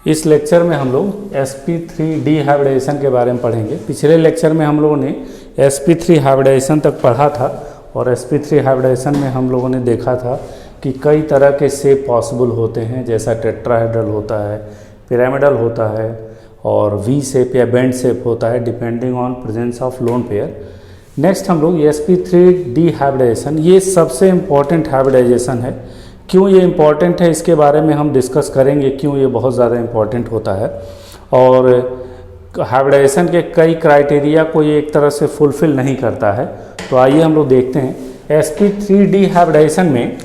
इस लेक्चर में हम लोग sp3 डिहाइब्रिडाइजेशन के बारे में पढ़ेंगे। पिछले लेक्चर में हम लोगों ने sp3 हाइब्रिडाइजेशन तक पढ़ा था और sp3 हाइब्रिडाइजेशन में हम लोगों ने देखा था कि कई तरह के शेप पॉसिबल होते हैं, जैसा टेट्राहेड्रल होता है, पिरामिडल होता है और वी शेप या बेंड शेप होता है depending on presence of lone pair. Next हम लोग sp3 डिहाइब्रिडाइजेशन, ये सबसे इम्पॉर्टेंट हाइब्रिडाइजेशन है। क्यों ये इम्पॉर्टेंट है इसके बारे में हम डिस्कस करेंगे, क्यों ये बहुत ज़्यादा इम्पॉर्टेंट होता है और हाइब्रिडाइजेशन के कई क्राइटेरिया को ये एक तरह से फुलफ़िल नहीं करता है। तो आइए हम लोग देखते हैं sp3 डिहाइब्रिडाइजेशन में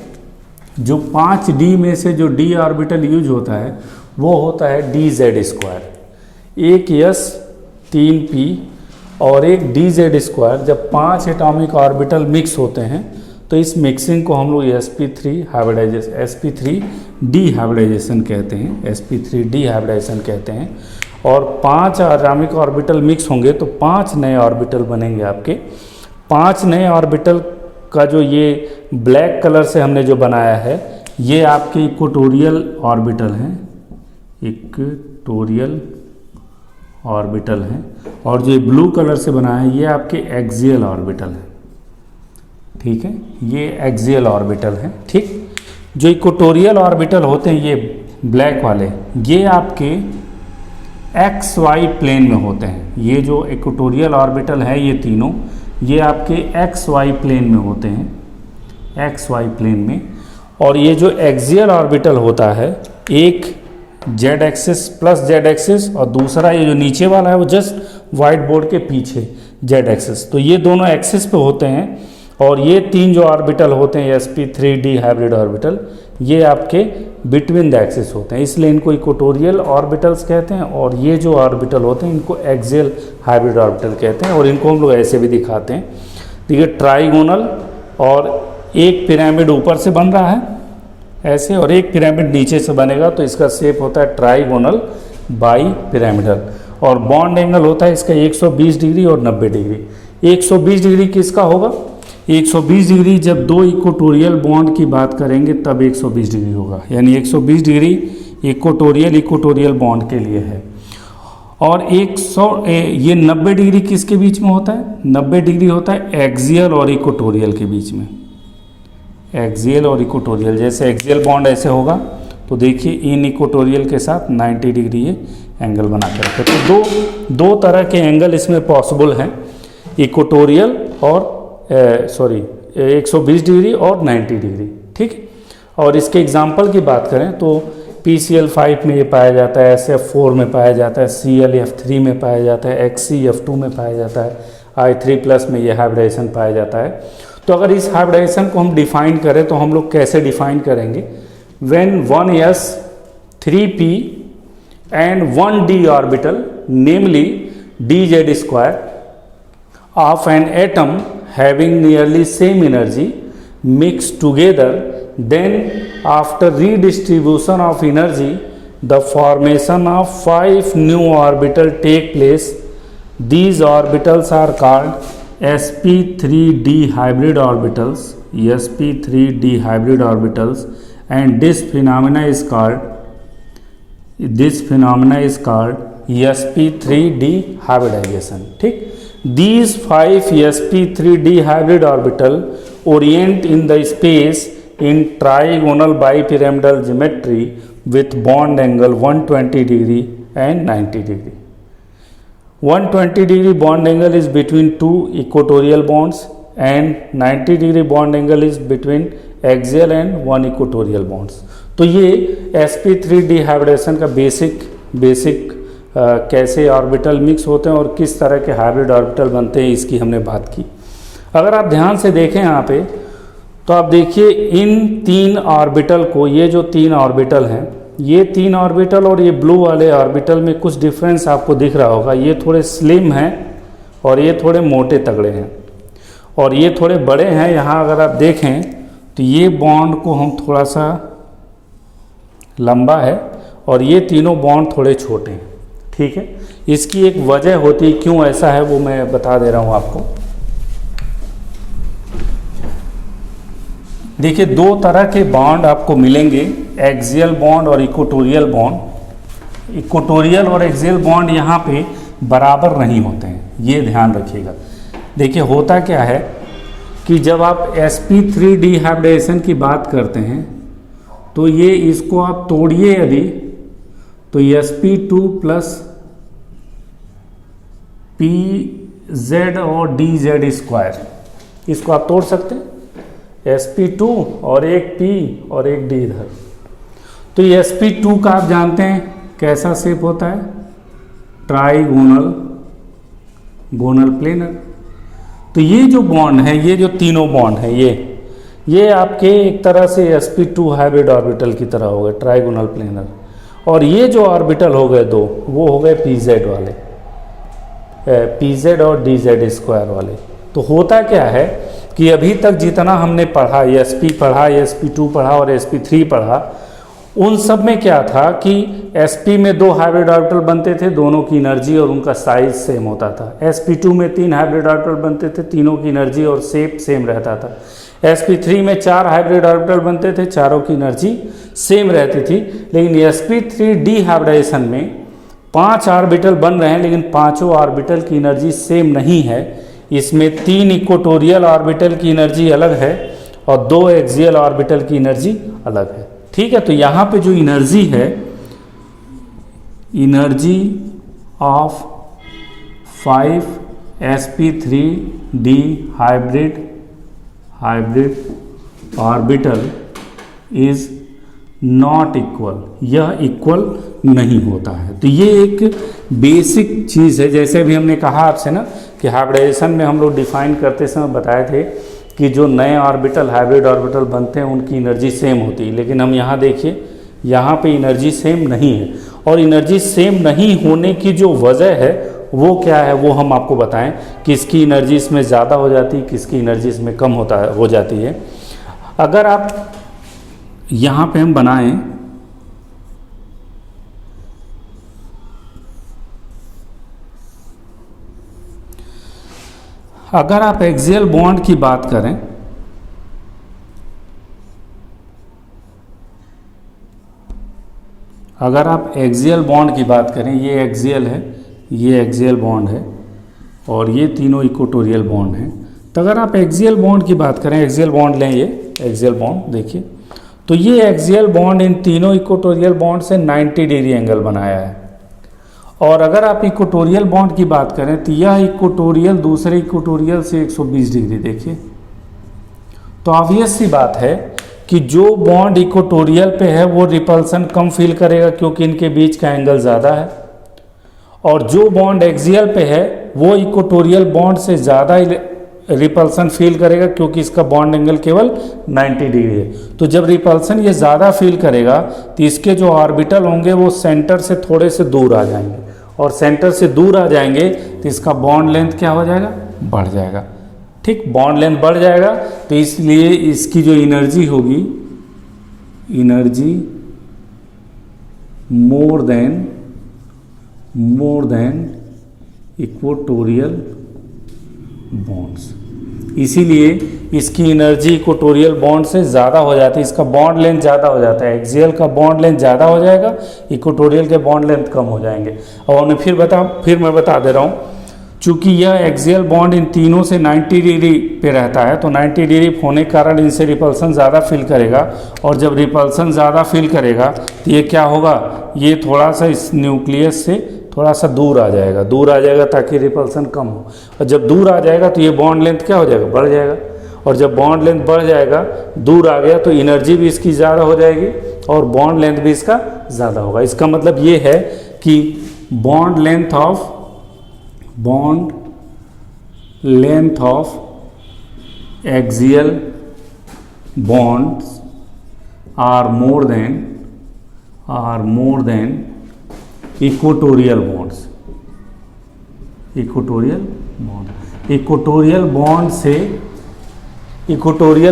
जो 5d में से जो d ऑर्बिटल यूज होता है वो होता है dz², एक s 3p और एक dz²। जब 5 एटॉमिक ऑर्बिटल मिक्स होते हैं तो इस मिक्सिंग को हम लोग sp3 डिहाइब्रिडाइजेशन कहते हैं, sp3 डिहाइब्रिडाइजेशन कहते हैं। और 5 एटॉमिक ऑर्बिटल मिक्स होंगे तो 5 नए ऑर्बिटल बनेंगे आपके। 5 नए ऑर्बिटल का जो ये ब्लैक कलर से हमने जो बनाया है ये आपके इक्वेटोरियल ऑर्बिटल हैं, इक्वेटोरियल ऑर्बिटल हैं। और जो ब्लू कलर से बनाया है ये आपके एक्सियल ऑर्बिटल हैं, ठीक है, ये एक्सियल ऑर्बिटल हैं। ठीक, जो इक्वेटोरियल ऑर्बिटल होते हैं ये ब्लैक वाले, ये आपके एक्स वाई प्लेन में होते हैं। ये जो इक्वेटोरियल ऑर्बिटल है ये तीनों, ये आपके एक्स वाई प्लेन में होते हैं, एक्स वाई प्लेन में। और ये जो एक्सियल ऑर्बिटल होता है, एक Z axis plus Z axis और दूसरा ये जो नीचे वाला है वो जस्ट वाइट बोर्ड के पीछे जेड एक्सिस। तो ये दोनों एक्सिस पे होते हैं और ये 3 जो ऑर्बिटल होते हैं sp3 डिहाइब्रिड ऑर्बिटल, ये आपके बिटवीन द एक्सिस होते हैं, इसलिए इनको इक्वेटोरियल ऑर्बिटल्स कहते हैं। और ये जो ऑर्बिटल होते हैं इनको एक्सियल हाइब्रिड ऑर्बिटल कहते हैं। और इनको हम लोग ऐसे भी दिखाते हैं, देखिए ट्राइगोनल, और एक पिरामिड ऊपर से बन रहा है ऐसे और एक पिरामिड नीचे से बनेगा तो इसका शेप होता है ट्राइगोनल बाई पिरामिडल। और बॉन्ड एंगल होता है इसका 120 डिग्री और 90 डिग्री। 120 डिग्री किसका होगा? 120 डिग्री जब दो इक्वेटोरियल बॉन्ड की बात करेंगे तब 120 डिग्री होगा, यानी 120 डिग्री इक्वेटोरियल बॉन्ड के लिए है। और ये 90 डिग्री किसके बीच में होता है? 90 डिग्री होता है एक्सियल और इक्वेटोरियल के बीच में, एक्सियल और इक्वेटोरियल। जैसे एक्सियल बॉन्ड ऐसे होगा तो देखिए इन इक्वेटोरियल के साथ 90 डिग्री ये एंगल बना के रखे। तो दो तरह के एंगल इसमें पॉसिबल हैं, इक्वेटोरियल और 120 डिग्री और 90 डिग्री। ठीक, और इसके एग्जाम्पल की बात करें तो PCl5 में ये पाया जाता है, SF4 में पाया जाता है, ClF3 में पाया जाता है, XCF2 में पाया जाता है, I3+ में ये हाइब्रिडाइजेशन पाया जाता है। तो अगर इस हाइब्रिडाइजेशन को हम डिफाइन करें तो हम लोग कैसे डिफाइन करेंगे? When 1s 3p and 1d orbital namely dz² of an atom having nearly same energy mixed together, then after redistribution of energy the formation of 5 new orbitals take place. These orbitals are called sp3 dihybrid orbitals, sp3 dihybrid orbitals, and this phenomena is called sp3 dehybridization. ठीक, these 5 sp3 dihybrid orbital orient in the space in trigonal bipyramidal geometry with bond angle 120 degree and 90 degree. 120 degree bond angle is between two equatorial bonds and 90 degree bond angle is between axial and one equatorial bonds. तो ये sp3 डिहाइब्रिडेशन का basic कैसे orbital mix होते हैं और किस तरह के हाइब्रिड ऑर्बिटल बनते हैं इसकी हमने बात की। अगर आप ध्यान से देखें यहाँ पे तो आप देखिए इन 3 ऑर्बिटल को, ये जो 3 ऑर्बिटल हैं, ये 3 ऑर्बिटल और ये ब्लू वाले ऑर्बिटल में कुछ डिफरेंस आपको दिख रहा होगा। ये थोड़े स्लिम हैं और ये थोड़े मोटे तगड़े हैं और ये थोड़े बड़े हैं। यहाँ अगर आप देखें तो ये बॉन्ड को हम थोड़ा सा लंबा है और ये तीनों बॉन्ड थोड़े छोटे हैं। ठीक है, इसकी एक वजह होती है क्यों ऐसा है वो मैं बता दे रहा हूँ आपको। देखिए 2 तरह के बॉन्ड आपको मिलेंगे, एक्सियल बॉन्ड और इक्वेटोरियल बॉन्ड। इक्वेटोरियल और एक्सियल बॉन्ड यहाँ पे बराबर नहीं होते हैं, ये ध्यान रखिएगा। देखिए होता क्या है कि जब आप sp3 डिहाइब्रिडेशन की बात करते हैं तो ये इसको आप तोड़िए यदि, तो sp2 प्लस pz और dz स्क्वायर, इसको आप तोड़ सकते हैं, sp2 और एक p और एक d इधर। तो ये sp2 का आप जानते हैं कैसा शेप होता है, ट्राइगोनल गोनल प्लेनर। तो ये जो बॉन्ड है, ये जो तीनों बॉन्ड है, ये आपके एक तरह से sp2 हाइब्रिड ऑर्बिटल की तरह हो गए, ट्राइगोनल प्लेनर। और ये जो ऑर्बिटल हो गए दो, वो हो गए pz वाले, pz और dz स्क्वायर वाले। तो होता क्या है कि अभी तक जितना हमने पढ़ा, sp पढ़ा, sp2 पढ़ा और sp3 पढ़ा, उन सब में क्या था कि sp में 2 हाइब्रिड ऑर्बिटल बनते थे, दोनों की एनर्जी और उनका साइज सेम होता था। sp2 में 3 हाइब्रिड ऑर्बिटल बनते थे, तीनों की एनर्जी और शेप सेम रहता था। sp3 में 4 हाइब्रिड ऑर्बिटल बनते थे, चारों की एनर्जी सेम रहती थी। लेकिन sp3 डिहाइब्रिडेशन में 5 ऑर्बिटल बन रहे हैं, लेकिन पांचों ऑर्बिटल की एनर्जी सेम नहीं है। इसमें 3 इक्वेटोरियल ऑर्बिटल की एनर्जी अलग है और 2 एक्सियल ऑर्बिटल की एनर्जी अलग है। ठीक है, तो यहाँ पे जो एनर्जी है, energy of 5 sp3 d hybrid orbital is not equal, यह इक्वल नहीं होता है। तो ये एक बेसिक चीज़ है। जैसे अभी हमने कहा आपसे ना कि हाइब्रिडेशन में हम लोग डिफाइन करते समय बताए थे कि जो नए ऑर्बिटल हाइब्रिड ऑर्बिटल बनते हैं उनकी एनर्जी सेम होती है। लेकिन हम यहाँ देखिए, यहाँ पे एनर्जी सेम नहीं है। और एनर्जी सेम नहीं होने की जो वजह है वो क्या है, वो हम आपको बताएं। किसकी एनर्जी इसमें ज़्यादा हो जाती है, किसकी एनर्जी इसमें कम हो जाती है। अगर आप यहाँ पे हम बनाएं, अगर आप एक्सियल बॉन्ड की बात करें, अगर आप एक्सियल बॉन्ड की बात करें, ये एक्सियल है, ये एक्सियल बॉन्ड है और ये तीनों इक्वेटोरियल बॉन्ड हैं। तो अगर आप एक्सियल बॉन्ड की बात करें, एक्सियल बॉन्ड लें, ये एक्सियल बॉन्ड देखिए, तो ये एक्सियल बॉन्ड इन तीनों इक्वेटोरियल बॉन्ड से 90 डिग्री एंगल बनाया है। और अगर आप इक्वेटोरियल बॉन्ड की बात करें तो यह इक्वेटोरियल दूसरे इक्वेटोरियल से 120 डिग्री, देखिए। तो ऑब्वियस सी बात है कि जो बॉन्ड इक्वेटोरियल पे है वो रिपल्सन कम फील करेगा क्योंकि इनके बीच का एंगल ज़्यादा है। और जो बॉन्ड एक्सियल पे है वो इक्वेटोरियल बॉन्ड से ज़्यादा रिपल्सन फील करेगा क्योंकि इसका बॉन्ड एंगल केवल 90 डिग्री है। तो जब रिपल्सन ये ज़्यादा फील करेगा तो इसके जो ऑर्बिटल होंगे वो सेंटर से थोड़े से दूर आ जाएंगे, और सेंटर से दूर आ जाएंगे तो इसका बॉन्ड लेंथ क्या हो जाएगा, बढ़ जाएगा। ठीक, बॉन्ड लेंथ बढ़ जाएगा तो इसलिए इसकी जो एनर्जी होगी, एनर्जी मोर देन इक्वेटोरियल बॉन्ड्स, इसीलिए इसकी एनर्जी इक्वेटोरियल बॉन्ड से ज़्यादा हो जाती है, इसका बॉन्ड लेंथ ज़्यादा हो जाता है। एक्सियल का बॉन्ड लेंथ ज़्यादा हो जाएगा, इक्वेटोरियल के बॉन्ड लेंथ कम हो जाएंगे। और मैं फिर मैं बता दे रहा हूँ, चूँकि यह एक्सियल बॉन्ड इन तीनों से 90 डिग्री पे रहता है तो 90 डिग्री होने के कारण इनसे रिपल्सन ज़्यादा फील करेगा। और जब रिपल्सन ज़्यादा फील करेगा तो ये क्या होगा, ये थोड़ा सा इस न्यूक्लियस से थोड़ा सा दूर आ जाएगा ताकि रिपल्सन कम हो। और जब दूर आ जाएगा तो ये बॉन्ड लेंथ क्या हो जाएगा, बढ़ जाएगा। और जब बॉन्ड लेंथ बढ़ जाएगा, दूर आ गया, तो एनर्जी भी इसकी ज़्यादा हो जाएगी और बॉन्ड लेंथ भी इसका ज़्यादा होगा। इसका मतलब ये है कि bond length of axial bonds are more than equatorial bonds. Equatorial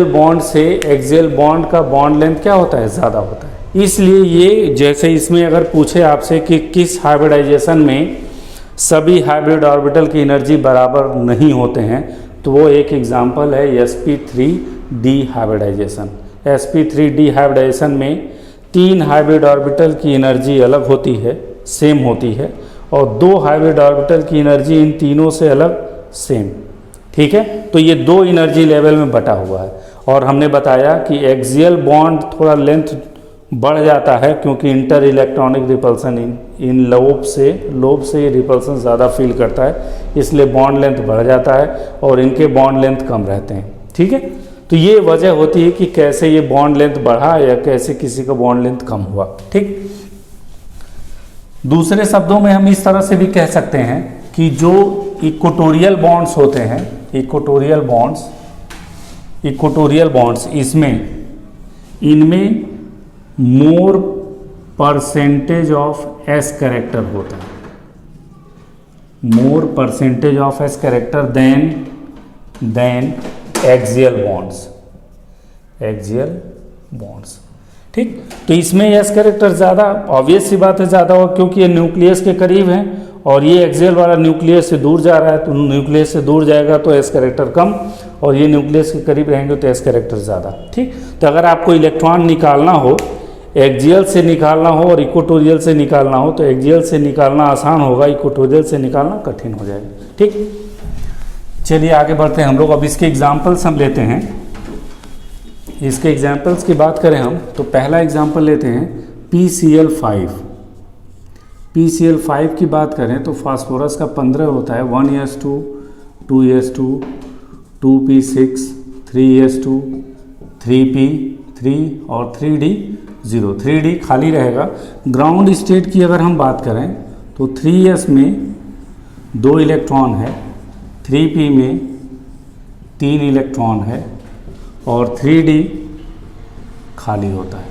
bond से एक्सियल बॉन्ड का बॉन्ड लेंथ क्या होता है, ज़्यादा होता है। इसलिए ये, जैसे इसमें अगर पूछे आपसे कि किस हाइब्रिडाइजेशन में सभी हाइब्रिड ऑर्बिटल की एनर्जी बराबर नहीं होते हैं, तो वो एक एग्जांपल है sp3 डिहाइब्रिडाइजेशन। sp3 डिहाइब्रिडाइजेशन में 3 हाइब्रिड ऑर्बिटल की एनर्जी अलग होती है सेम होती है, और 2 हाइब्रिड ऑर्बिटल की एनर्जी इन तीनों से अलग सेम। ठीक है, तो ये 2 एनर्जी लेवल में बटा हुआ है। और हमने बताया कि एक्सियल बॉन्ड थोड़ा लेंथ बढ़ जाता है क्योंकि इंटर इलेक्ट्रॉनिक रिपल्सन इन लोब से रिपल्सन ज़्यादा फील करता है, इसलिए बॉन्ड लेंथ बढ़ जाता है और इनके बॉन्ड लेंथ कम रहते हैं। ठीक है, तो ये वजह होती है कि कैसे ये बॉन्ड लेंथ बढ़ा या कैसे किसी का बॉन्ड लेंथ कम हुआ। ठीक, दूसरे शब्दों में हम इस तरह से भी कह सकते हैं कि जो इक्वेटोरियल बॉन्ड्स होते हैं, इक्वेटोरियल बॉन्ड्स इनमें more percentage of S character होता है, more percentage of S character than axial bonds. ठीक, तो इसमें एस कैरेक्टर ज़्यादा, ऑब्वियस सी बात है ज़्यादा होगा क्योंकि ये न्यूक्लियस के करीब है और ये एक्सियल वाला न्यूक्लियस से दूर जा रहा है, तो न्यूक्लियस से दूर जाएगा तो एस कैरेक्टर कम, और ये न्यूक्लियस के करीब रहेंगे तो एस कैरेक्टर ज़्यादा। ठीक, तो अगर आपको इलेक्ट्रॉन निकालना हो, एक्सियल से निकालना हो और इक्वेटोरियल से निकालना हो, तो एक्सियल से निकालना आसान होगा, इक्वेटोरियल से निकालना कठिन हो जाएगा। ठीक, चलिए आगे बढ़ते हैं हम लोग। अब इसके एग्जाम्पल्स हम लेते हैं। इसके एग्जाम्पल्स की बात करें हम तो पहला एग्जाम्पल लेते हैं PCl5। PCl5 की बात करें तो फास्फोरस का 15 होता है, 1s2, 2s2, 2p6, 3s2, 3p3 और 3d0। 3d खाली रहेगा। ग्राउंड स्टेट की अगर हम बात करें तो 3s में 2 इलेक्ट्रॉन है, 3p में 3 इलेक्ट्रॉन है और 3d खाली होता है।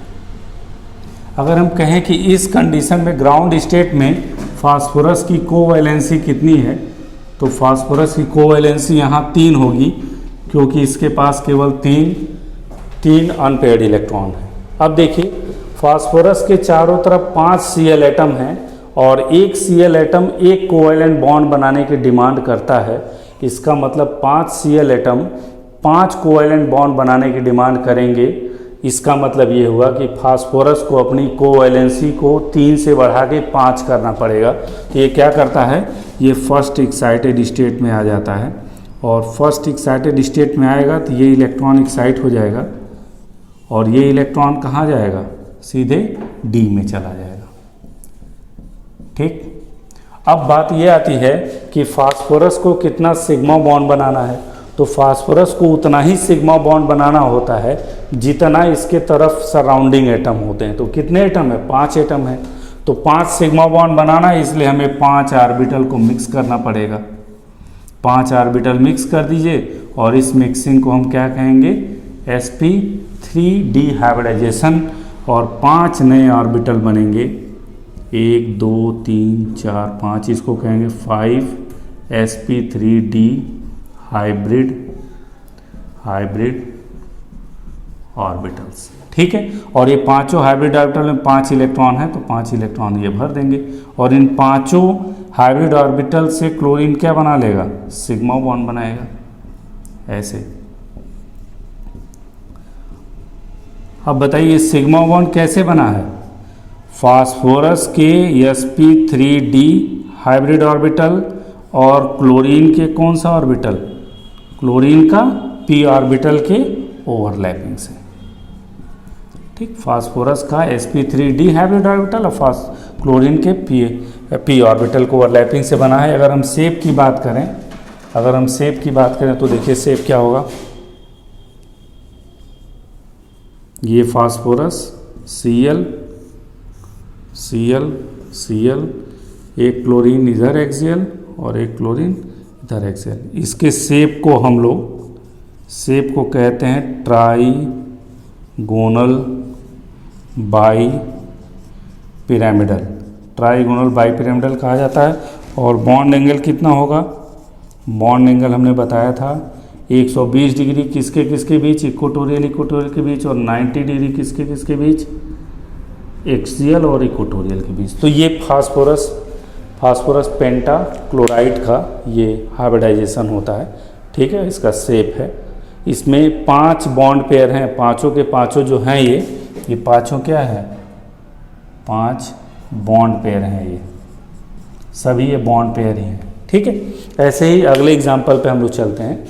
अगर हम कहें कि इस कंडीशन में ग्राउंड स्टेट में फास्फोरस की कोवैलेंसी कितनी है, तो फास्फोरस की कोवैलेंसी यहाँ 3 होगी क्योंकि इसके पास केवल तीन अनपेयर्ड इलेक्ट्रॉन है। अब देखिए फास्फोरस के चारों तरफ 5 Cl एटम हैं और एक Cl एटम एक कोवैलेंट बॉन्ड बनाने की डिमांड करता है। इसका मतलब 5 Cl एटम 5 कोवैलेंट बॉन्ड बनाने की डिमांड करेंगे। इसका मतलब ये हुआ कि फास्फोरस को अपनी कोवैलेंसी को 3 से बढ़ा के 5 करना पड़ेगा। तो ये क्या करता है, ये फर्स्ट एक्साइटेड स्टेट में आ जाता है और फर्स्ट एक्साइटेड स्टेट में आएगा तो ये इलेक्ट्रॉन एक्साइट हो जाएगा और ये इलेक्ट्रॉन कहाँ जाएगा, सीधे डी में चला जाएगा। ठीक, अब बात ये आती है कि फास्फोरस को कितना सिग्मा बॉन्ड बनाना है, तो फास्फोरस को उतना ही सिग्मा बॉन्ड बनाना होता है जितना इसके तरफ सराउंडिंग एटम होते हैं। तो कितने एटम है, 5 एटम है, तो 5 सिग्मा बॉन्ड बनाना है, इसलिए हमें 5 ऑर्बिटल को मिक्स करना पड़ेगा। 5 ऑर्बिटल मिक्स कर दीजिए और इस मिक्सिंग को हम क्या कहेंगे, sp3 डिहाइब्रिडाइजेशन, और 5 नए ऑर्बिटल बनेंगे, 1 2 3 4 5, इसको कहेंगे 5sp3d हाइब्रिड ऑर्बिटल्स। ठीक है, और ये पांचों हाइब्रिड ऑर्बिटल में 5 इलेक्ट्रॉन है तो 5 इलेक्ट्रॉन ये भर देंगे और इन पांचों हाइब्रिड ऑर्बिटल से क्लोरीन क्या बना लेगा, सिग्मा बॉन्ड बनाएगा ऐसे। अब बताइए सिग्मा बॉन्ड कैसे बना है, फास्फोरस के sp3d हाइब्रिड ऑर्बिटल और क्लोरीन के कौन सा ऑर्बिटल, क्लोरीन का p ऑर्बिटल के ओवरलैपिंग से। ठीक, फास्फोरस का sp3d हाइब्रिड ऑर्बिटल और क्लोरीन के p ऑर्बिटल को ओवरलैपिंग से बना है। अगर हम शेप की बात करें तो देखिए शेप क्या होगा, ये फास्फोरस Cl, एक क्लोरीन इधर एक्सियल और एक क्लोरीन इधर एक्सियल। इसके शेप को कहते हैं ट्राइगोनल बाई पिरामिडल कहा जाता है। और बॉन्ड एंगल कितना होगा, बॉन्ड एंगल हमने बताया था 120 डिग्री किसके बीच, इक्वेटोरियल के बीच, और 90 डिग्री किसके बीच, एक्सियल और इक्वेटोरियल के बीच। तो ये फास्फोरस पेंटा क्लोराइड का ये हाइब्रिडाइजेशन होता है। ठीक है, इसका शेप है, इसमें 5 बॉन्ड पेयर हैं, पांचों के पांचों जो हैं ये पांचों क्या है, 5 बॉन्ड पेयर हैं, ये सभी ये बॉन्ड पेयर ही हैं। ठीक है, ऐसे ही अगले एग्जाम्पल पे हम लोग चलते हैं।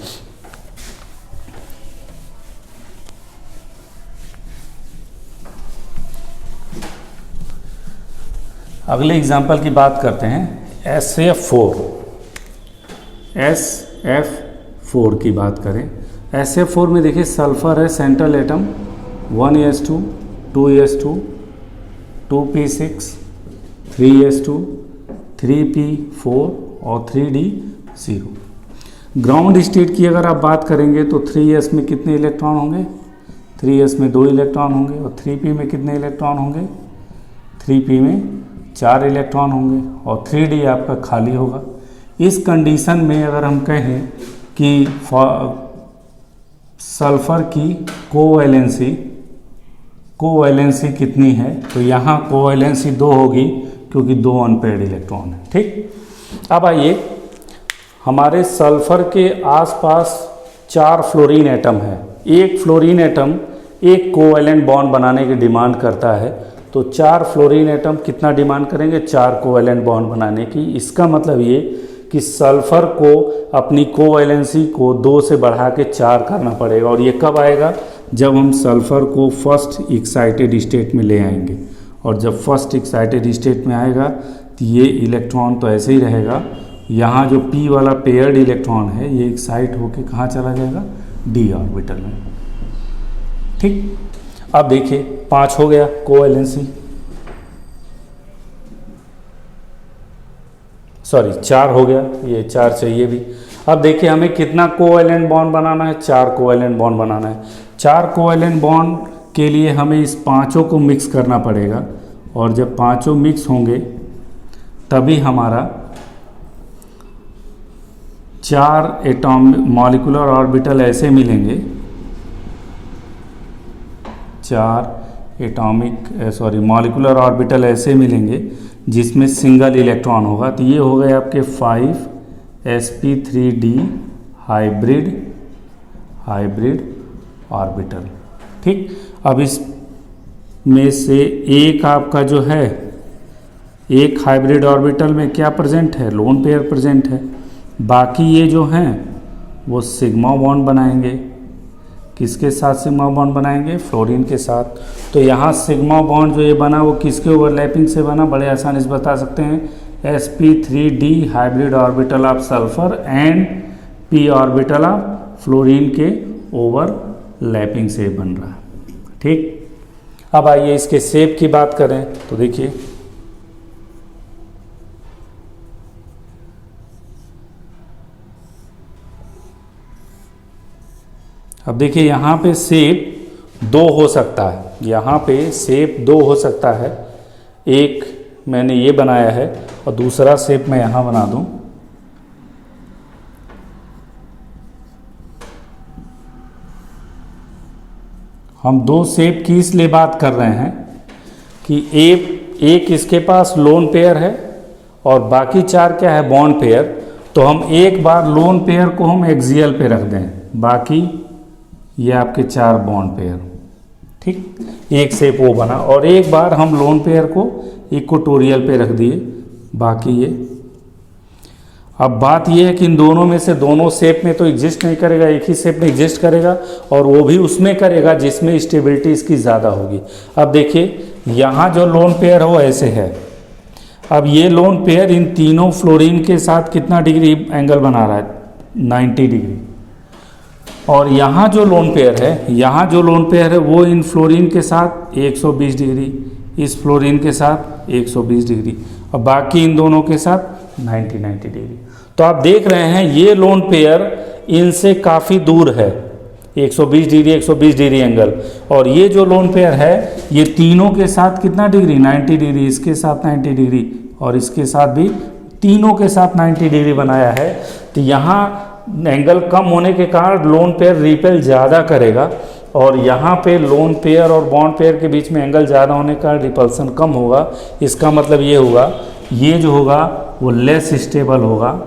अगले एग्जाम्पल की बात करते हैं SF4 की बात करें। SF4 में देखिए सल्फर है, central atom 1s2 2s2 2p6 3s2 3p4 और 3d0। ग्राउंड स्टेट की अगर आप बात करेंगे तो 3s में कितने इलेक्ट्रॉन होंगे, 3s में 2 इलेक्ट्रॉन होंगे, और 3p में कितने इलेक्ट्रॉन होंगे, 3p में 4 इलेक्ट्रॉन होंगे, और 3d आपका खाली होगा। इस कंडीशन में अगर हम कहें कि सल्फर की कोवैलेंसी कितनी है, तो यहाँ कोवैलेंसी 2 होगी क्योंकि 2 अनपेयर्ड इलेक्ट्रॉन है। ठीक, अब आइए, हमारे सल्फर के आसपास 4 फ्लोरीन एटम है। एक फ्लोरीन एटम एक कोवैलेंट बॉन्ड बनाने की डिमांड करता है, तो 4 फ्लोरीन एटम कितना डिमांड करेंगे, 4 कोवैलेंट बॉन्ड बनाने की। इसका मतलब ये कि सल्फर को अपनी कोवैलेंसी को 2 से बढ़ा के 4 करना पड़ेगा। और ये कब आएगा, जब हम सल्फर को फर्स्ट एक्साइटेड स्टेट में ले आएंगे। और जब फर्स्ट एक्साइटेड स्टेट में आएगा तो ये इलेक्ट्रॉन तो ऐसे ही रहेगा, यहाँ जो p वाला पेयर्ड इलेक्ट्रॉन है ये एक्साइट होके कहाँ चला जाएगा, d ऑर्बिटल में। ठीक, अब देखिए 5 हो गया कोवैलेंसी, सॉरी 4 हो गया, ये 4 चाहिए भी। अब देखिए हमें कितना कोवैलेंट बॉन्ड बनाना है, 4 कोवैलेंट बॉन्ड बनाना है। 4 कोवैलेंट बॉन्ड के लिए हमें इस पांचों को मिक्स करना पड़ेगा, और जब पांचों मिक्स होंगे तभी हमारा 4 एटॉमिक मॉलिक्यूलर ऑर्बिटल ऐसे मिलेंगे, 4 मॉलिक्यूलर ऑर्बिटल ऐसे मिलेंगे जिसमें सिंगल इलेक्ट्रॉन होगा। तो ये हो गए आपके 5sp3d हाइब्रिड ऑर्बिटल। ठीक, अब इस में से एक आपका जो है, एक हाइब्रिड ऑर्बिटल में क्या प्रेजेंट है, लोन पेयर प्रेजेंट है। बाकी ये जो हैं वो सिग्मा बॉन्ड बनाएंगे। किसके साथ सिग्मा बॉन्ड बनाएंगे, फ्लोरीन के साथ। तो यहाँ सिग्मा बॉन्ड जो ये बना वो किसके ओवरलैपिंग से बना, बड़े आसानी से बता सकते हैं, sp3d hybrid orbital of sulphur and p orbital of fluorine के ओवरलैपिंग से बन रहा है। ठीक, अब आइए इसके शेप की बात करें तो देखिए अब देखिए यहाँ पे शेप 2 हो सकता है, यहाँ पे शेप 2 हो सकता है। एक मैंने ये बनाया है और दूसरा शेप मैं यहाँ बना दूँ। हम 2 शेप की इसलिए बात कर रहे हैं कि एक इसके पास लोन पेयर है और बाकी 4 क्या है, बॉन्ड पेयर। तो हम एक बार लोन पेयर को हम एक्सियल पे रख दें, बाकी ये आपके 4 बॉन्ड पेयर। ठीक, एक शेप वो बना, और एक बार हम लोन पेयर को इक्वेटोरियल पे रख दिए, बाकी ये। अब बात ये है कि इन दोनों में से दोनों शेप में तो एग्जिस्ट नहीं करेगा, एक ही शेप में एग्जिस्ट करेगा, और वो भी उसमें करेगा जिसमें स्टेबिलिटी इसकी ज़्यादा होगी। अब देखिए यहाँ जो लोन पेयर हो ऐसे है। अब ये लोन पेयर इन तीनों फ्लोरीन के साथ कितना डिग्री एंगल बना रहा है, 90 डिग्री। और यहाँ जो लोन पेयर है, वो इन फ्लोरीन के साथ 120 डिग्री, इस फ्लोरीन के साथ 120 डिग्री, और बाकी इन दोनों के साथ 90 डिग्री। तो आप देख रहे हैं ये लोन पेयर इनसे काफ़ी दूर है, 120 डिग्री एंगल। और ये जो लोन पेयर है ये तीनों के साथ कितना डिग्री, 90 डिग्री, इसके साथ 90 डिग्री और इसके साथ भी, तीनों के साथ 90 डिग्री बनाया है। तो यहाँ एंगल कम होने के कारण लोन पेयर रिपेल ज़्यादा करेगा, और यहाँ पे लोन पेयर और बॉन्ड पेयर के बीच में एंगल ज़्यादा होने का रिपल्सन कम होगा। इसका मतलब ये होगा, ये जो होगा वो लेस स्टेबल होगा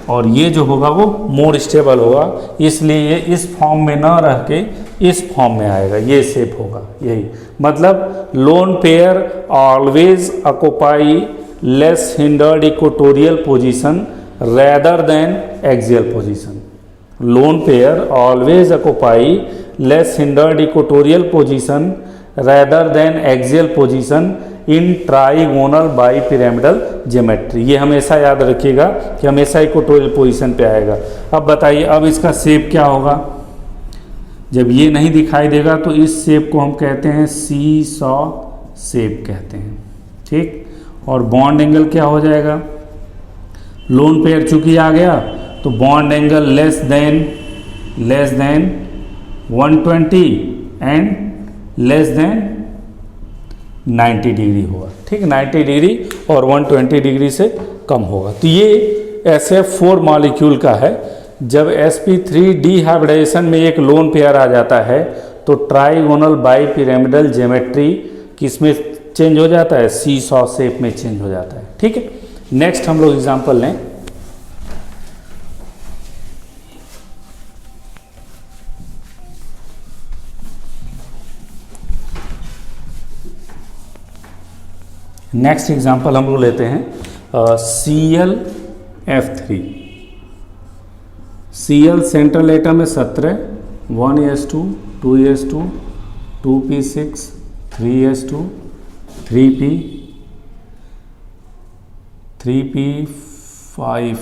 और ये जो होगा वो मोर स्टेबल होगा। इसलिए ये इस फॉर्म में ना रह के इस फॉर्म में आएगा, ये शेप होगा, यही मतलब lone pair always occupy less hindered equatorial position rather than axial position. Lone pair always occupy less hindered equatorial position rather than axial position in trigonal bi pyramidal geometry. ये हमेशा याद रखिएगा कि हमेशा इक्वेटोरियल पोजीशन पे आएगा। अब बताइए, अब इसका शेप क्या होगा? जब ये नहीं दिखाई देगा तो इस शेप को हम कहते हैं सी सॉ शेप कहते हैं, ठीक। और बॉन्ड एंगल क्या हो जाएगा? लोन पेयर चूंकि आ गया तो bond angle less than 120 and less than 90 degree होगा, ठीक। 90 डिग्री और 120 डिग्री से कम होगा। तो ये SF4 मॉलिक्यूल का है। जब sp3 डिहाइब्रिडाइजेशन में एक लोन पेयर आ जाता है तो ट्राइगोनल बाई पिरामिडल ज्योमेट्री किसमें चेंज हो जाता है? सी सॉ शेप में चेंज हो जाता है, ठीक है। नेक्स्ट हम लोग एग्जांपल लें। नेक्स्ट एग्जांपल हम लोग लेते हैं ClF3। Cl सेंट्रल एटम है 17, 1s2, 2s2, 2p6, 3s2, 3p, 3p5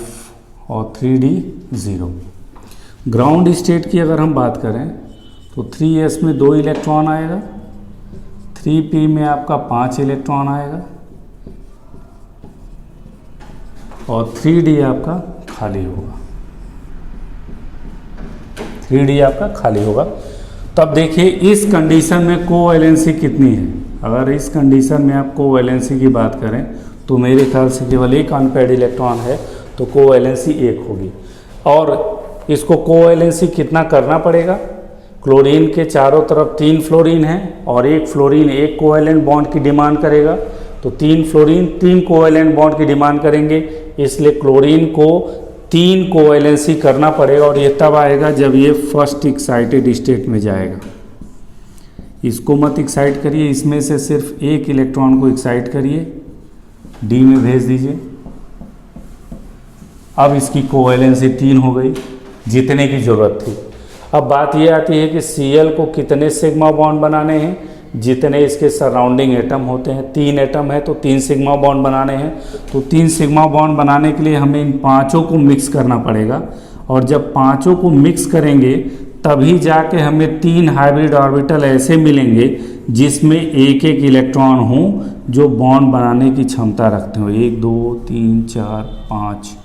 और 3d0। ग्राउंड स्टेट की अगर हम बात करें तो 3s में 2 इलेक्ट्रॉन आएगा, 3p में आपका 5 इलेक्ट्रॉन आएगा और 3d आपका खाली होगा, 3d आपका खाली होगा। तब देखिए इस कंडीशन में कोवैलेंसी कितनी है? अगर इस कंडीशन में आप कोवैलेंसी की बात करें तो मेरे ख्याल से केवल एक अनपेयर्ड इलेक्ट्रॉन है तो कोवैलेंसी 1 होगी। और इसको कोवैलेंसी कितना करना पड़ेगा? क्लोरीन के चारों तरफ 3 फ्लोरीन हैं और एक फ्लोरीन एक कोवैलेंट बॉन्ड की डिमांड करेगा, तो 3 फ्लोरीन 3 कोवैलेंट बॉन्ड की डिमांड करेंगे, इसलिए क्लोरीन को 3 कोवैलेंसी करना पड़ेगा। और ये तब आएगा जब ये फर्स्ट एक्साइटेड स्टेट में जाएगा। इसको मत एक्साइट करिए, इसमें से सिर्फ एक इलेक्ट्रॉन को एक्साइट करिए, डी में भेज दीजिए। अब इसकी कोवैलेंसी 3 हो गई, जितने की ज़रूरत थी। अब बात ये आती है कि Cl को कितने सिग्मा बॉन्ड बनाने हैं? जितने इसके सराउंडिंग एटम होते हैं, 3 एटम है तो 3 सिग्मा बॉन्ड बनाने हैं। तो 3 सिग्मा बॉन्ड बनाने के लिए हमें इन पांचों को मिक्स करना पड़ेगा, और जब पांचों को मिक्स करेंगे तभी जाके हमें 3 हाइब्रिड ऑर्बिटल ऐसे मिलेंगे जिसमें एक एक इलेक्ट्रॉन हो जो बॉन्ड बनाने की क्षमता रखते हो। 1 2 3 4 5,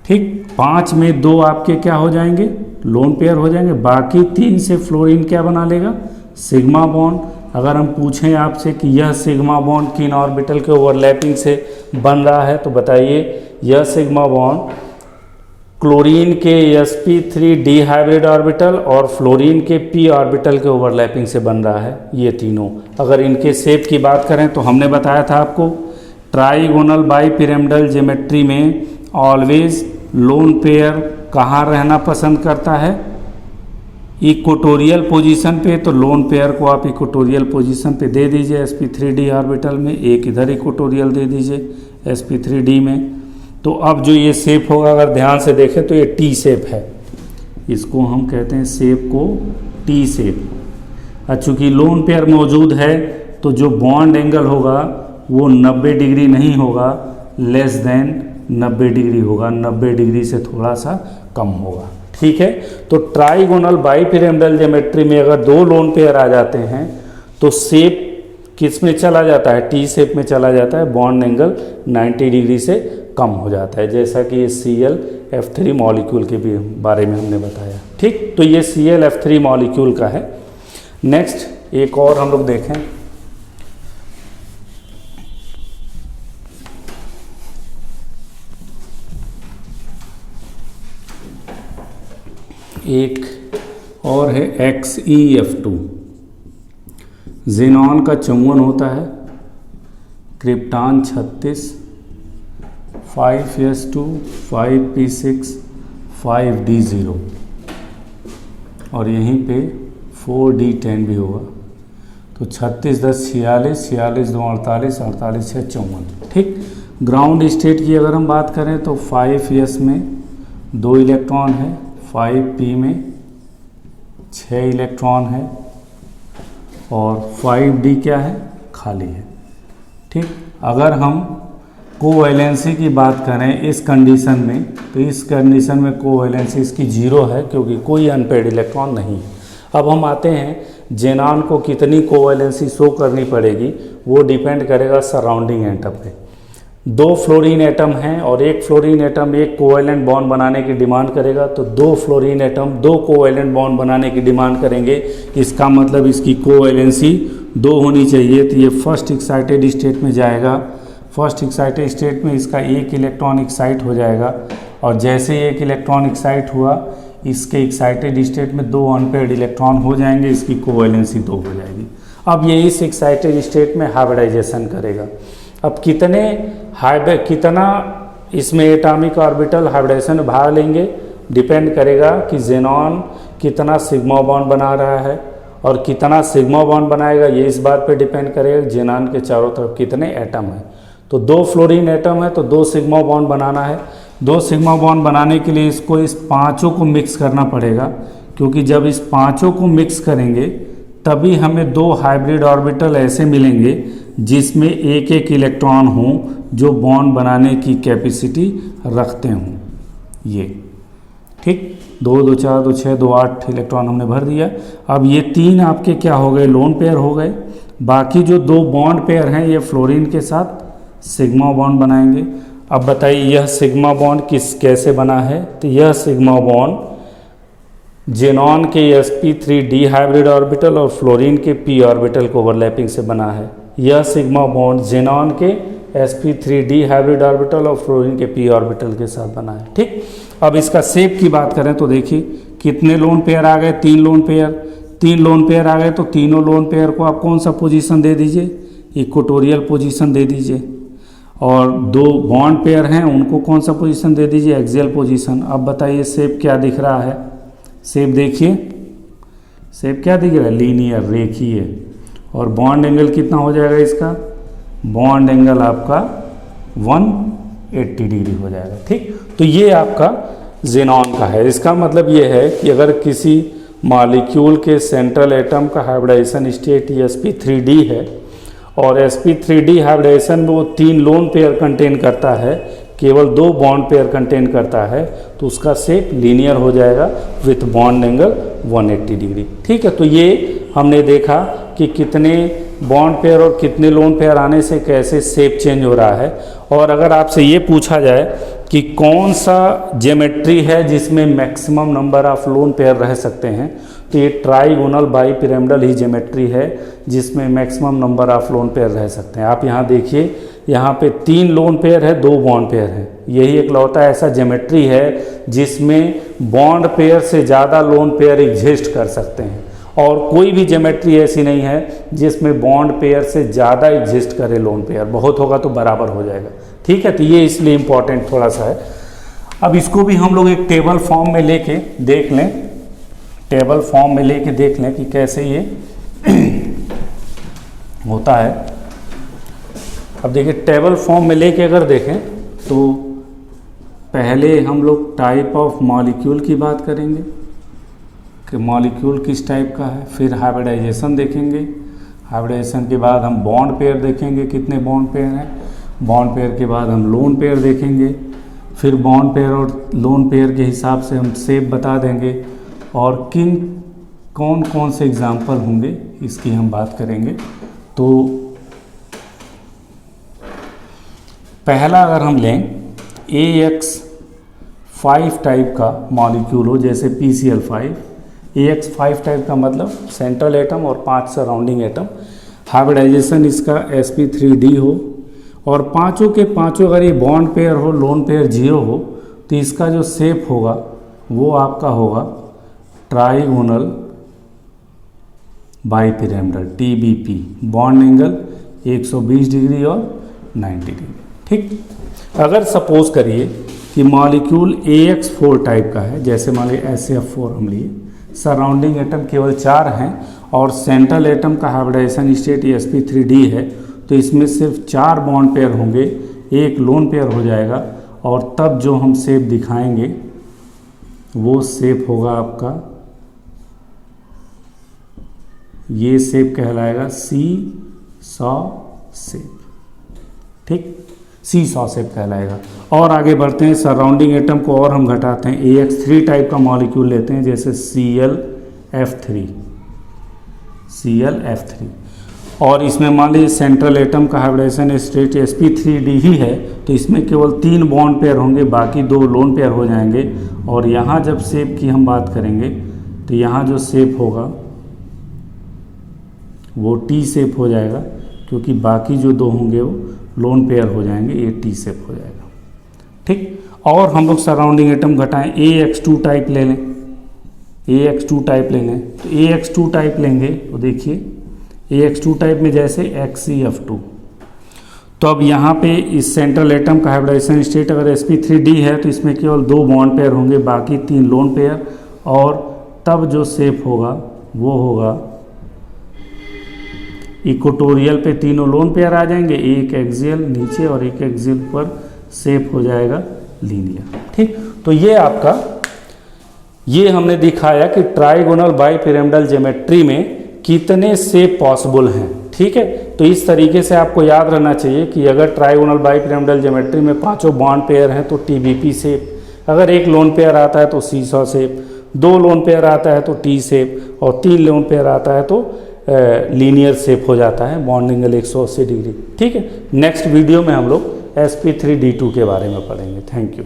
ठीक। 5 में 2 आपके क्या हो जाएंगे? लोन पेयर हो जाएंगे। बाकी 3 से फ्लोरीन क्या बना लेगा? Sigma bond. अगर हम पूछें आपसे कि यह सिग्मा बॉन्ड किन ऑर्बिटल के ओवरलैपिंग से बन रहा है, तो बताइए यह सिग्मा बॉन्ड क्लोरीन के sp3 डिहाइब्रिड ऑर्बिटल और फ्लोरीन के p ऑर्बिटल के ओवरलैपिंग से बन रहा है, ये तीनों। अगर इनके शेप की बात करें तो हमने बताया था आपको ट्राइगोनल बाई पिरामिडल ज्योमेट्री में ऑलवेज लोन पेयर कहाँ रहना पसंद करता है? इक्वेटोरियल पोजीशन पे। तो लोन पेयर को आप इक्वेटोरियल पोजीशन पे दे दीजिए sp3d ऑर्बिटल में, एक इधर इक्वेटोरियल दे दीजिए sp3d में। तो अब जो ये शेप होगा, अगर ध्यान से देखें तो ये टी शेप है, इसको हम कहते हैं शेप को टी शेप। और चूँकि लोन पेयर मौजूद है तो जो बॉन्ड एंगल होगा वो 90 डिग्री नहीं होगा, लेस देन 90 डिग्री होगा, 90 डिग्री से थोड़ा सा कम होगा, ठीक है। तो ट्राइगोनल बाई पिरामिडल ज्योमेट्री में अगर 2 लोन पेयर आ जाते हैं तो शेप किस में चला जाता है? टी शेप में चला जाता है, बॉन्ड एंगल 90 डिग्री से कम हो जाता है, जैसा कि ये ClF3 मॉलिक्यूल के भी बारे में हमने बताया, ठीक। तो ये ClF3 मॉलिक्यूल का है। नेक्स्ट एक और हम लोग देखें, एक और है XeF2। ज़ेनॉन का 54 होता है, क्रिप्टॉन 36, 5s2, 5p6, 5d0 और यहीं पे 4d10 भी होगा। तो 36 10 46, 46 2 48, 48 6 54। ठीक। ग्राउंड स्टेट की अगर हम बात करें तो 5s में 2 इलेक्ट्रॉन है, 5p में 6 इलेक्ट्रॉन है और 5d क्या है, खाली है। ठीक। अगर हम कोवैलेंसी की बात करें इस कंडीशन में, तो इस कंडीशन में कोवैलेंसी इसकी 0 है क्योंकि कोई अनपेड इलेक्ट्रॉन नहीं है। अब हम आते हैं जेनॉन को कितनी कोवैलेंसी शो करनी पड़ेगी, वो डिपेंड करेगा सराउंडिंग एटम पे। 2 फ्लोरीन एटम हैं और एक फ्लोरीन एटम एक कोवैलेंट बॉन्ड बनाने की डिमांड करेगा, तो 2 फ्लोरीन एटम 2 कोवैलेंट बॉन्ड बनाने की डिमांड करेंगे। इसका मतलब इसकी कोवैलेंसी 2 होनी चाहिए। तो ये फर्स्ट एक्साइटेड स्टेट में जाएगा। फर्स्ट एक्साइटेड स्टेट में इसका एक इलेक्ट्रॉन एक्साइट हो जाएगा और जैसे एक इलेक्ट्रॉन एक्साइट हुआ, इसके एक्साइटेड स्टेट में 2 अनपेयर्ड इलेक्ट्रॉन हो जाएंगे, इसकी कोवैलेंसी 2 हो जाएगी। अब ये इस एक्साइटेड स्टेट में हाइब्रिडाइजेशन करेगा। अब कितना इसमें एटॉमिक ऑर्बिटल हाइब्रिडाइजेशन में भाग लेंगे, डिपेंड करेगा कि जेनॉन कितना सिग्मा बॉन्ड बना रहा है और कितना सिग्मा बॉन्ड बनाएगा, ये इस बात पे डिपेंड करेगा जेनॉन के चारों तरफ कितने एटम हैं। तो 2 फ्लोरीन एटम है तो 2 सिग्मा बॉन्ड बनाना है। 2 सिग्मा बॉन्ड बनाने के लिए इसको इस पांचों को मिक्स करना पड़ेगा, क्योंकि जब इस पांचों को मिक्स करेंगे तभी हमें 2 हाइब्रिड ऑर्बिटल ऐसे मिलेंगे जिसमें एक एक इलेक्ट्रॉन हो जो बॉन्ड बनाने की कैपेसिटी रखते हों। ये ठीक, 2 2 4 2 6 2 8 इलेक्ट्रॉन हमने भर दिया। अब ये 3 आपके क्या हो गए, लोन पेयर हो गए। बाकी जो 2 बॉन्ड पेयर हैं ये फ्लोरीन के साथ सिग्मा बॉन्ड बनाएंगे। अब बताइए यह सिग्मा बॉन्ड कैसे बना है, तो यह सिग्मा बॉन्ड जेनॉन के sp3d हाइब्रिड ऑर्बिटल और फ्लोरीन के p ऑर्बिटल को ओवरलैपिंग से बना है। यह सिग्मा बॉन्ड जेनॉन के sp3d हाइब्रिड ऑर्बिटल और फ्लोरीन के p ऑर्बिटल के साथ बना है। ठीक। अब इसका शेप की बात करें तो देखिए कितने लोन पेयर आ गए, 3 लोन पेयर। 3 लोन पेयर आ गए तो तीनों लोन पेयर को आप कौन सा पोजीशन दे दीजिए, इक्वेटोरियल पोजीशन दे दीजिए। और 2 बॉन्ड पेयर हैं उनको कौन सा पोजीशन दे दीजिए, एक्सियल पोजीशन। अब बताइए शेप क्या दिख रहा है, शेप देखिए, शेप क्या दिख रहा है, लीनियर, रेखीय। और बॉन्ड एंगल कितना हो जाएगा इसका, बॉन्ड एंगल आपका 180 डिग्री हो जाएगा। ठीक। तो ये आपका जेनॉन का है। इसका मतलब ये है कि अगर किसी मॉलिक्यूल के सेंट्रल एटम का हाइब्रिडाइजेशन स्टेट sp3d है और sp3d हाइब्रिडाइजेशन में वो 3 लोन पेयर कंटेन करता है, केवल 2 बॉन्ड पेयर कंटेन करता है, तो उसका शेप लीनियर हो जाएगा विथ बॉन्ड एंगल 180 डिग्री। ठीक है। तो ये हमने देखा कि कितने बॉन्ड पेयर और कितने लोन पेयर आने से कैसे शेप चेंज हो रहा है। और अगर आपसे ये पूछा जाए कि कौन सा ज्योमेट्री है जिसमें maximum number of lone pair रह सकते हैं, तो ये ट्राइगोनल बाईपिरामिडल ही ज्योमेट्री है जिसमें maximum number of lone pair रह सकते हैं। आप यहाँ देखिए, यहाँ पे 3 लोन पेयर है, 2 बॉन्ड पेयर है। यही एकलौता ऐसा ज्योमेट्री है जिसमें बॉन्ड पेयर से ज़्यादा लोन पेयर एग्जिस्ट कर सकते हैं, और कोई भी ज्योमेट्री ऐसी नहीं है जिसमें बॉन्ड पेयर से ज़्यादा एग्जिस्ट करे लोन पेयर। बहुत होगा तो बराबर हो जाएगा। ठीक है। तो ये इसलिए इम्पोर्टेंट थोड़ा सा है। अब इसको भी हम लोग एक टेबल फॉर्म में लेके देख लें, टेबल फॉर्म में लेके देख लें कि कैसे ये होता है। अब देखिए टेबल फॉर्म में लेके अगर देखें तो पहले हम लोग टाइप ऑफ मॉलिक्यूल की बात करेंगे कि मॉलिक्यूल किस टाइप का है, फिर हाइब्रिडाइजेशन देखेंगे। हाइब्रिडाइजेशन के बाद हम बॉन्ड पेयर देखेंगे कितने बॉन्ड पेयर हैं, बॉन्ड पेयर के बाद हम लोन पेयर देखेंगे, फिर बॉन्ड पेयर और लोन पेयर के हिसाब से हम शेप बता देंगे, और कौन कौन से एग्जाम्पल होंगे इसकी हम बात करेंगे। तो पहला अगर हम लें AX5 टाइप का मॉलिक्यूल हो, जैसे PCl5, AX5 टाइप का मतलब सेंट्रल एटम और 5 सराउंडिंग एटम, हाइब्रिडाइजेशन इसका sp3d हो, और पांचों के पांचों अगर ये बॉन्ड पेयर हो, लोन पेयर 0 हो, तो इसका जो शेप होगा वो आपका होगा trigonal bipyramidal TBP, bond angle 120 degree और 90 डिग्री। ठीक। अगर सपोज करिए कि मॉलिक्यूल AX4 टाइप का है, जैसे मान लीजिए SF4 हम लिए, सराउंडिंग एटम केवल 4 हैं और सेंट्रल एटम का हाइब्रिडाइजेशन स्टेट sp3d है, तो इसमें सिर्फ 4 बॉन्ड पेयर होंगे, एक लोन पेयर हो जाएगा और तब जो हम शेप दिखाएंगे वो शेप होगा आपका, ये शेप कहलाएगा सी-सॉ शेप, ठीक, सी-सॉ शेप कहलाएगा। और आगे बढ़ते हैं, सराउंडिंग एटम को और हम घटाते हैं, AX3 टाइप का मॉलिक्यूल लेते हैं, जैसे ClF3 और इसमें मान लीजिए सेंट्रल एटम का हाइब्रिडाइजेशन स्टेट sp3d ही है, तो इसमें केवल 3 बॉन्ड पेयर होंगे, बाकी 2 लोन पेयर हो जाएंगे। और यहाँ जब शेप की हम बात करेंगे तो यहाँ जो शेप होगा वो T शेप हो जाएगा, क्योंकि बाकी जो 2 होंगे वो लोन पेयर हो जाएंगे, ये T शेप हो जाएगा, ठीक। और हम लोग सराउंडिंग एटम घटाएं, AX2 टाइप ले लें, AX2 टाइप लेंगे, तो AX2 टाइप लेंगे तो देखिए AX2 टाइप में जैसे XeF2, तो अब यहाँ पे इस सेंट्रल एटम का हाइब्रिडाइजेशन स्टेट अगर sp3d है तो इसमें केवल 2 बॉन्ड पेयर होंगे, बाकी 3 लोन पेयर, और तब जो शेप होगा वो होगा इक्वेटोरियल पे तीनों लोन पेयर आ जाएंगे, एक एक्सियल नीचे और एक एक्सियल पर, शेप हो जाएगा लीनियर, ठीक। तो ये आपका, ये हमने दिखाया कि ट्राइगोनल बाइपिरामिडल ज्योमेट्री में कितने शेप पॉसिबल हैं, ठीक है। तो इस तरीके से आपको याद रहना चाहिए कि अगर ट्राइगोनल बाइपिरामिडल ज्योमेट्री में 5 बॉन्ड पेयर हैं तो TBP शेप, अगर एक लोन पेयर आता है तो सी-सॉ शेप, 2 लोन पेयर आता है तो T शेप, और 3 लोन पेयर आता है तो लीनियर शेप हो जाता है, बॉन्डिंग एंगल 180 डिग्री, ठीक है। नेक्स्ट वीडियो में हम लोग sp3d2 के बारे में पढ़ेंगे। Thank you.